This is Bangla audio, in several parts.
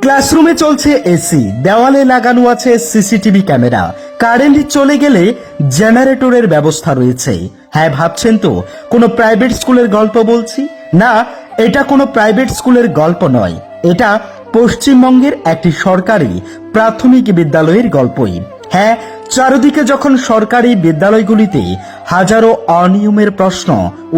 ক্লাসরুমে চলছে এসি, দেওয়ালে লাগানো আছে সিসিটিভি ক্যামেরা, কারেন্ট চলে গেলে জেনারেটরের ব্যবস্থা রয়েছে। হ্যাঁ, ভাবছেন তো কোনো প্রাইভেট স্কুলের গল্প বলছি? না, এটা কোনো প্রাইভেট স্কুলের গল্প নয়, এটা পশ্চিমবঙ্গের একটি সরকারি প্রাথমিক বিদ্যালয়ের গল্পই। হ্যাঁ, চারিদিকে যখন সরকারি বিদ্যালয়গুলিতে হাজারো অনিয়মের প্রশ্ন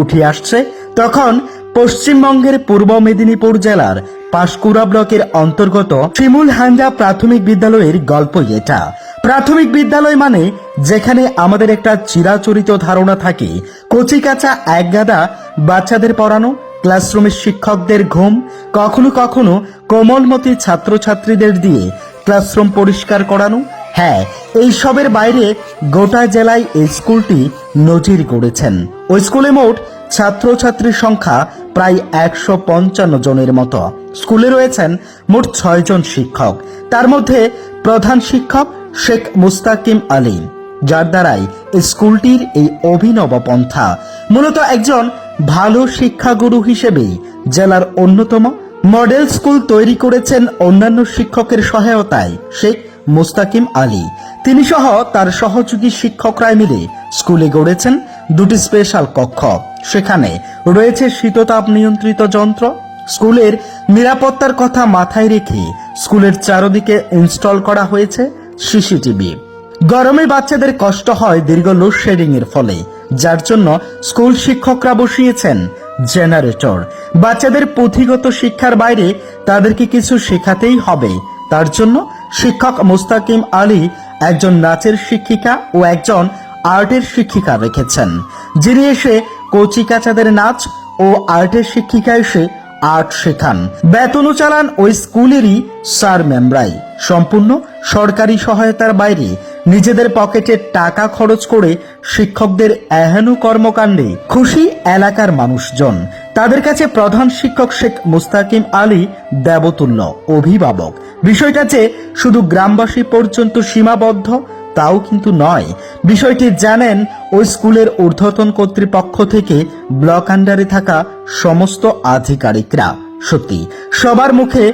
উঠে আসছে, তখন পশ্চিমবঙ্গের পূর্ব মেদিনীপুর জেলার পাঁশকুড়া ব্লকের অন্তর্গত শিমুলহাঞ্জা প্রাথমিক বিদ্যালয়ের গল্পই এটা। প্রাথমিক বিদ্যালয় মানে যেখানে আমাদের একটা চিরাচরিত ধারণা থাকে কচিকাঁচা একগাদা বাচ্চাদের পড়ানো, ক্লাসরুমের শিক্ষকদের ঘুম, কখনো কখনো কোমলমতি ছাত্রছাত্রীদের দিয়ে ক্লাসরুম পরিষ্কার করানো। হ্যাঁ, এই সবের বাইরে গোটা জেলায় এই স্কুলটি নজির গড়েছেন। ওই স্কুলে মোট ছাত্রছাত্রীর সংখ্যা প্রায় 155 জনের মতো। স্কুলে রয়েছেন মোট 6 জন শিক্ষক, তার মধ্যে প্রধান শিক্ষক শেখ মুস্তাকিম আলী, যার দ্বারাই স্কুলটির এই অভিনব পন্থা। মূলত একজন ভালো শিক্ষাগুরু হিসেবে জেলার অন্যতম মডেল স্কুল তৈরি করেছেন অন্যান্য শিক্ষকের সহায়তায় শেখ মুস্তাকিম আলী। তিনি সহ তার সহযোগী শিক্ষকরা মিলে স্কুলে গড়েছেন 2টি স্পেশাল কক্ষ। সেখানে রয়েছে শীততাপ নিয়ন্ত্রিত যন্ত্র। স্কুলের নিরাপত্তার কথা মাথায় রেখে স্কুলের চারদিকে ইনস্টল করা হয়েছে সিসিটিভি। গরমে বাচ্চাদের কষ্ট হয় দীর্ঘ লোডশেডিং এর ফলে, যার জন্য স্কুল শিক্ষকরা বসিয়েছেন জেনারেটর। বাচ্চাদের পুঁথিগত শিক্ষার বাইরে তাদেরকে কিছু শেখাতেই হবে, তার জন্য শিক্ষক মুস্তাকিম আলী একজন নাচের শিক্ষিকা ও একজন আর্টের শিক্ষিকা রেখেছেন, যিনি এসে কচিকাচাদের নাচ ও আর্টের শিক্ষিকা এসে আর্ট শেখান। বেতনও চালান ওই স্কুলেরই স্যার ম্যামরাই। সম্পূর্ণ সরকারি সহায়তার বাইরে নিজেদের পকেটে টাকা খরচ করে শিক্ষকদের এহেন কর্মকাণ্ডে খুশি এলাকার মানুষজন। তাদের কাছে প্রধান শিক্ষক শেখ মুস্তাকিম আলী দেবতুল্য অভিভাবক। বিষয়টা যে শুধু গ্রামবাসী পর্যন্ত সীমাবদ্ধ তাও কিন্তু নয়, বিষয়টি জানেন ওই স্কুলের ঊর্ধ্বতন কর্তৃপক্ষ থেকে ব্লক আন্ডারে থাকা সমস্ত আধিকারিকরা। সত্যি সবার মুখে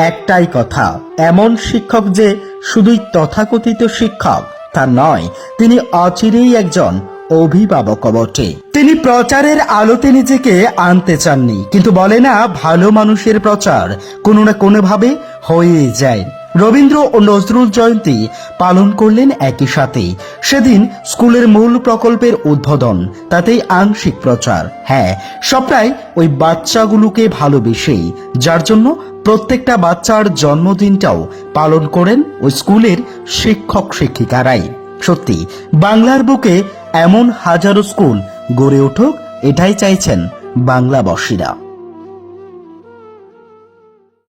একটাই কথা, এমন শিক্ষক যে শুধুই তথাকথিত শিক্ষক তা নয়, তিনি অচিরেই একজন অভিভাবক বটে। তিনি প্রচারের আলোতে নিজেকে আনতে চাননি, কিন্তু বলে না ভালো মানুষের প্রচার কোনো না কোনোভাবে হয়ে যায়। রবীন্দ্র ও নজরুল জয়ন্তী পালন করলেন একই সাথে। সেদিন স্কুলের মূল প্রকল্পের উদ্বোধন, তাতেই আংশিক প্রচার। হ্যাঁ, সবটাই ওই বাচ্চাগুলোকে ভালোবেসেই, যার জন্য প্রত্যেকটা বাচ্চার জন্মদিনটাও পালন করেন ওই স্কুলের শিক্ষক শিক্ষিকারাই। সত্যি বাংলার বুকে এমন হাজারো স্কুল গড়ে উঠুক, এটাই চাইছেন বাংলাবাসীরা।